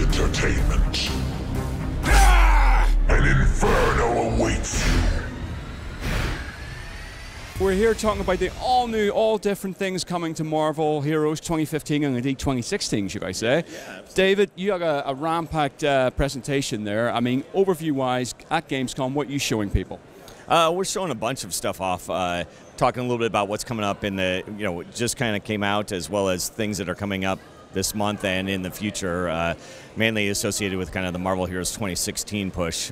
entertainment. An inferno awaits you. We're here talking about the all-new, all-different things coming to Marvel Heroes 2015 and indeed 2016, should I say. Yeah, David, you had a ram-packed presentation there. I mean, overview-wise, at Gamescom, what are you showing people? we're showing a bunch of stuff off, talking a little bit about what's coming up in the, just kind of came out, as well as things that are coming up this month and in the future, mainly associated with kind of the Marvel Heroes 2016 push.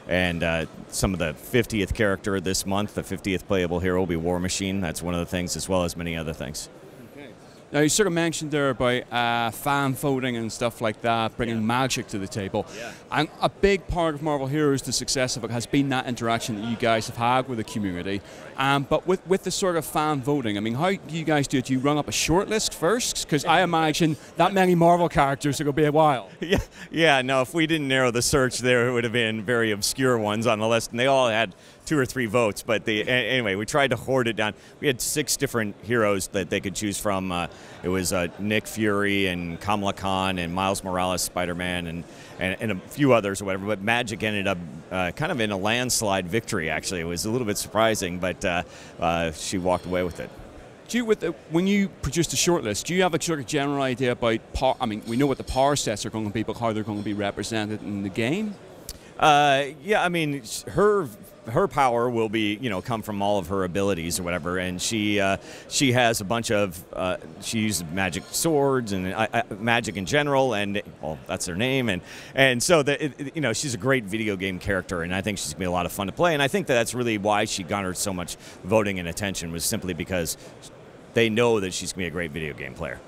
And some of the 50th character this month, the 50th playable hero will be War Machine. That's one of the things, as well as many other things. Okay. Now, you sort of mentioned there about fan voting and stuff like that, bringing magic to the table. Yeah. And a big part of Marvel Heroes, the success of it, has been that interaction that you guys have had with the community. But with the sort of fan voting, I mean, how do you guys do it? Do you run up a short list first? Because I imagine that many Marvel characters are going to be a while. Yeah, no, if we didn't narrow the search there, it would have been very obscure ones on the list, and they all had 2 or 3 votes. But anyway, we tried to hoard it down. We had 6 different heroes that they could choose from. It was Nick Fury and Kamala Khan and Miles Morales, Spider-Man, and a few others or whatever. But Magic ended up kind of in a landslide victory, actually. It was a little bit surprising, but she walked away with it. When you produce the shortlist, do you have a sort of general idea about, I mean, we know what the power sets are going to be, but how they're going to be represented in the game? Yeah, I mean, her power will be, come from all of her abilities or whatever, and she has a bunch of, she uses magic swords and magic in general, and, well, that's her name, and so, she's a great video game character, and I think she's going to be a lot of fun to play, and I think that's really why she garnered so much voting and attention, was simply because they know that she's going to be a great video game player.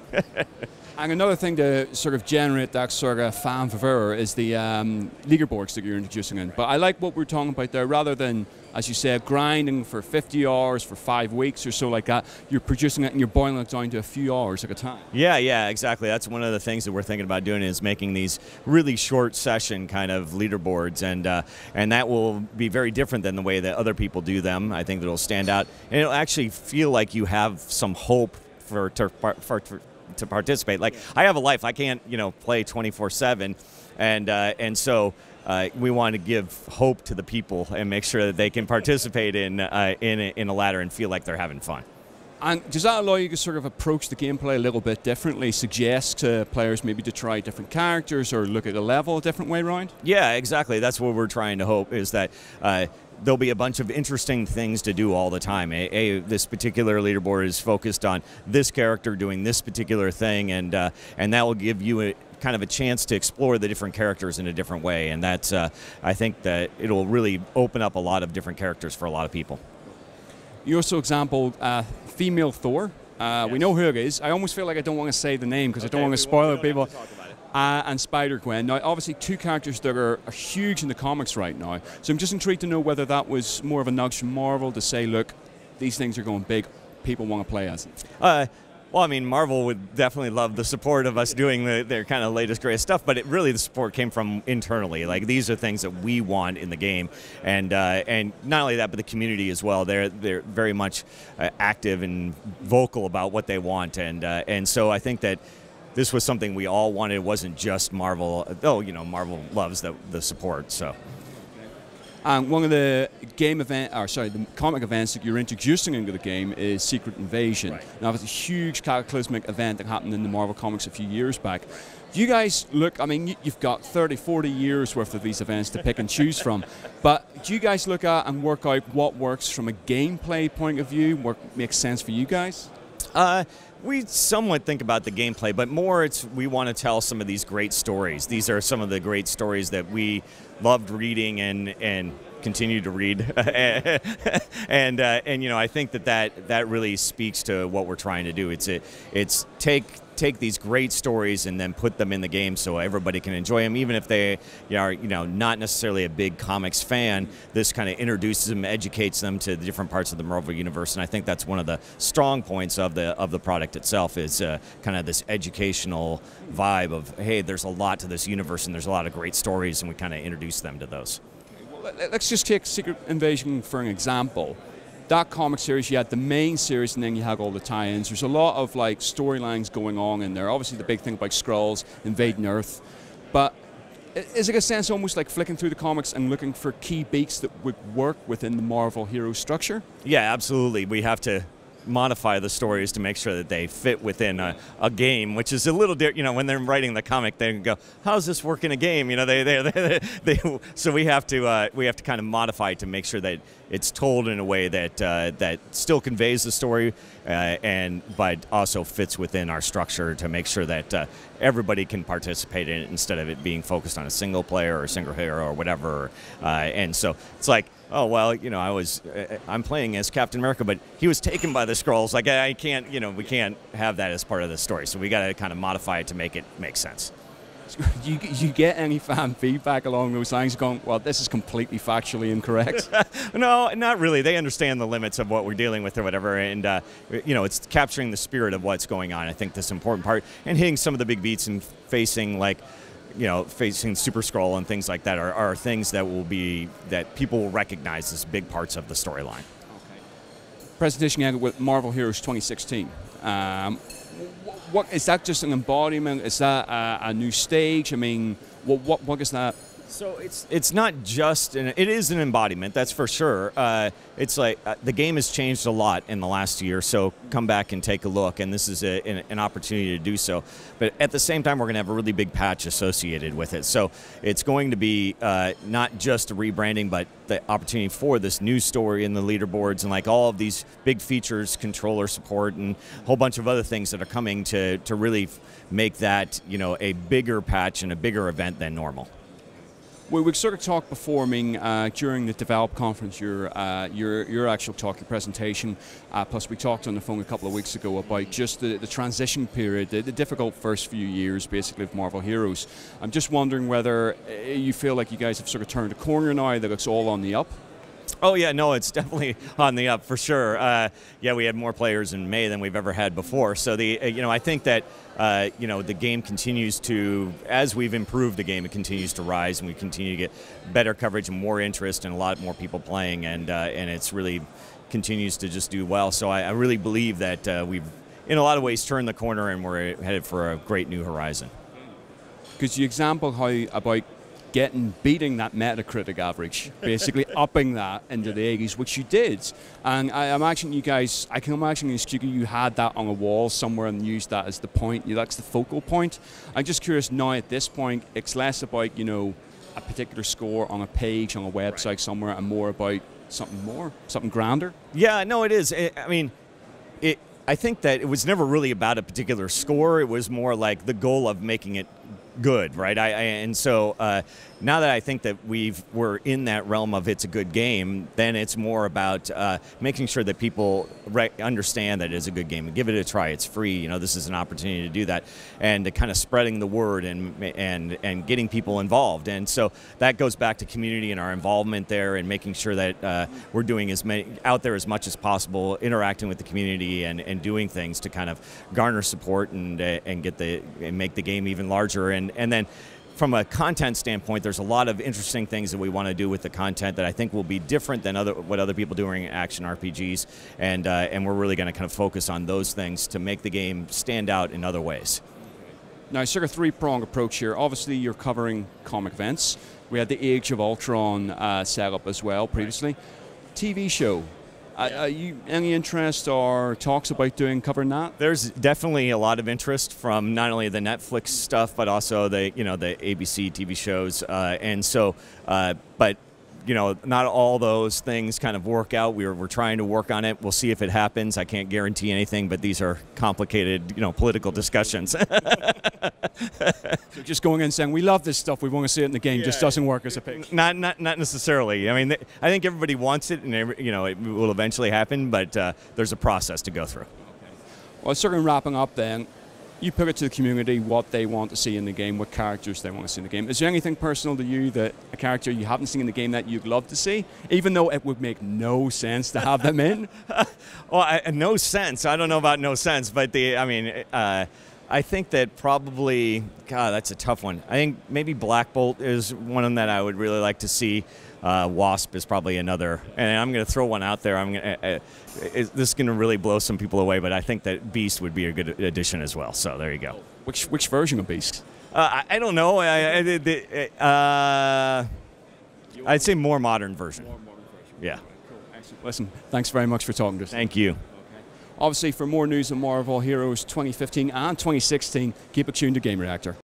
And another thing to sort of generate that sort of fan favor is the leaderboards that you're introducing in. But I like what we're talking about there. Rather than, as you said, grinding for 50 hours for 5 weeks or so like that, you're producing it and you're boiling it down to a few hours at a time. Yeah, exactly. That's one of the things that we're thinking about doing, is making these really short session kind of leaderboards, and that will be very different than the way that other people do them. I think it'll stand out, and it'll actually feel like you have some hope to participate. Like, I have a life. I can't, play 24/7, and so we want to give hope to the people and make sure that they can participate in a ladder and feel like they're having fun. And does that allow you to sort of approach the gameplay a little bit differently, suggest to players maybe to try different characters or look at a level a different way around? Yeah, exactly. That's what we're trying to hope, is that there'll be a bunch of interesting things to do all the time. This particular leaderboard is focused on this character doing this particular thing, and that will give you kind of a chance to explore the different characters in a different way, and that's I think that it'll really open up a lot of different characters for a lot of people. You also exampled female Thor. Yes. We know who it is. I almost feel like I don't want to say the name because I don't want to spoil it, people. And Spider-Gwen. Now, obviously, 2 characters that are huge in the comics right now. So I'm just intrigued to know whether that was more of a nudge from Marvel to say, look, these things are going big. People want to play as it. Well, I mean, Marvel would definitely love the support of us doing their kind of latest, greatest stuff, but really the support came from internally. Like, these are things that we want in the game, and not only that, but the community as well. They're very much active and vocal about what they want, and so I think that this was something we all wanted. It wasn't just Marvel, though, Marvel loves the support, so. One of the the comic events that you're introducing into the game is Secret Invasion. Right. Now, it's a huge cataclysmic event that happened in the Marvel Comics a few years back. Do you guys look, I mean, you've got 30, 40 years worth of these events to pick and choose from, but do you guys look at and work out what works from a gameplay point of view, what makes sense for you guys? We somewhat think about the gameplay, but more we want to tell some of these great stories. These are some of the great stories that we loved reading and continue to read. and I think that really speaks to what we're trying to do. It's take these great stories and then put them in the game so everybody can enjoy them, even if they are not necessarily a big comics fan. This kind of introduces them, educates them to the different parts of the Marvel universe, and I think that's one of the strong points of the product itself, is kind of this educational vibe of, hey, there's a lot to this universe and there's a lot of great stories, and we kind of introduce them to those. Well, let's just take Secret Invasion for an example. That comic series, you had the main series, and then you had all the tie-ins. There's a lot of storylines going on in there. Obviously, the big thing about Skrulls invading Earth. But is it a sense almost like flicking through the comics and looking for key beats that would work within the Marvel hero structure? Yeah, absolutely. We have to modify the stories to make sure that they fit within a game, which is a little different. When they're writing the comic, they go, "How does this work in a game?" So we have to kind of modify it to make sure that it's told in a way that still conveys the story, but also fits within our structure to make sure that everybody can participate in it instead of it being focused on a single player or a single hero or whatever. And so it's like, oh well, I'm playing as Captain America, but he was taken by the Skrulls. Like I can't, we can't have that as part of the story. So we got to kind of modify it to make it make sense. You get any fan feedback along those lines going, well, this is completely factually incorrect? No, not really. They understand the limits of what we're dealing with or whatever, and it's capturing the spirit of what's going on. I think this important part, and hitting some of the big beats and facing Super Skrull and things like that are things that people will recognize as big parts of the storyline. Okay. Presentation ended with Marvel Heroes 2016. What is that? Just an embodiment? Is that a new stage? I mean, what is that? So it's not just it is an embodiment, that's for sure. It's like the game has changed a lot in the last year, so come back and take a look, and this is an opportunity to do so. But at the same time, we're going to have a really big patch associated with it. So it's going to be not just a rebranding, but the opportunity for this new story in the leaderboards and like all of these big features, controller support, and a whole bunch of other things that are coming to really make that a bigger patch and a bigger event than normal. Well, we've sort of talked before, during the Develop conference, your actual talk, your presentation, plus we talked on the phone a couple of weeks ago about just the transition period, the difficult first few years, basically, of Marvel Heroes. I'm just wondering whether you feel like you guys have sort of turned a corner now, that it's all on the up? Oh, yeah, no, it's definitely on the up, for sure. We had more players in May than we've ever had before. So, I think that, the game continues to, as we've improved the game, it continues to rise, and we continue to get better coverage and more interest and a lot more people playing, and it's really continues to just do well. So I really believe that we've, in a lot of ways, turned the corner, and we're headed for a great new horizon. Because you example how about beating that Metacritic average, basically upping that into the 80s, which you did. And I can imagine you had that on a wall somewhere and used that as the point. That's the focal point. I'm just curious now at this point, it's less about, a particular score on a page, on a website somewhere, and more about something grander? Yeah, no, it is. I think that it was never really about a particular score. It was more like the goal of making it good, right? And so now that I think that we're in that realm of it's a good game, then it's more about making sure that people understand that it's a good game and give it a try. It's free. This is an opportunity to do that, and to kind of spreading the word and getting people involved. And so that goes back to community and our involvement there, and making sure that we're doing out there as much as possible, interacting with the community and doing things to kind of garner support and make the game even larger. And then from a content standpoint, there's a lot of interesting things that we want to do with the content that I think will be different than what other people doing in action RPGs, and we're really going to kind of focus on those things to make the game stand out in other ways. Now, sort of three-pronged approach here. Obviously, you're covering comic events. We had the Age of Ultron setup as well previously. TV show. Any interest or talks about covering that? There's definitely a lot of interest from not only the Netflix stuff, but also the ABC TV shows, and so, but not all those things kind of work out. We're trying to work on it. We'll see if it happens. I can't guarantee anything, but these are complicated, political discussions. So just going in and saying, we love this stuff, we want to see it in the game, just doesn't work as a pitch. Not necessarily. I think everybody wants it, and it will eventually happen, but there's a process to go through. Okay. Well, sort of wrapping up then, you put it to the community what they want to see in the game, what characters they want to see in the game. Is there anything personal to you, that a character you haven't seen in the game that you'd love to see, even though it would make no sense to have them in? Well, no sense. I don't know about no sense, but I think that probably, God, that's a tough one. I think maybe Black Bolt is one of them that I would really like to see. Wasp is probably another. And I'm going to throw one out there. This is going to really blow some people away, but I think that Beast would be a good addition as well. So there you go. Which version of Beast? I don't know. I'd say more modern version. Yeah. Cool. Excellent. Listen, thanks very much for talking to us. Thank you. Obviously, for more news on Marvel Heroes 2015 and 2016, keep it tuned to Gamereactor.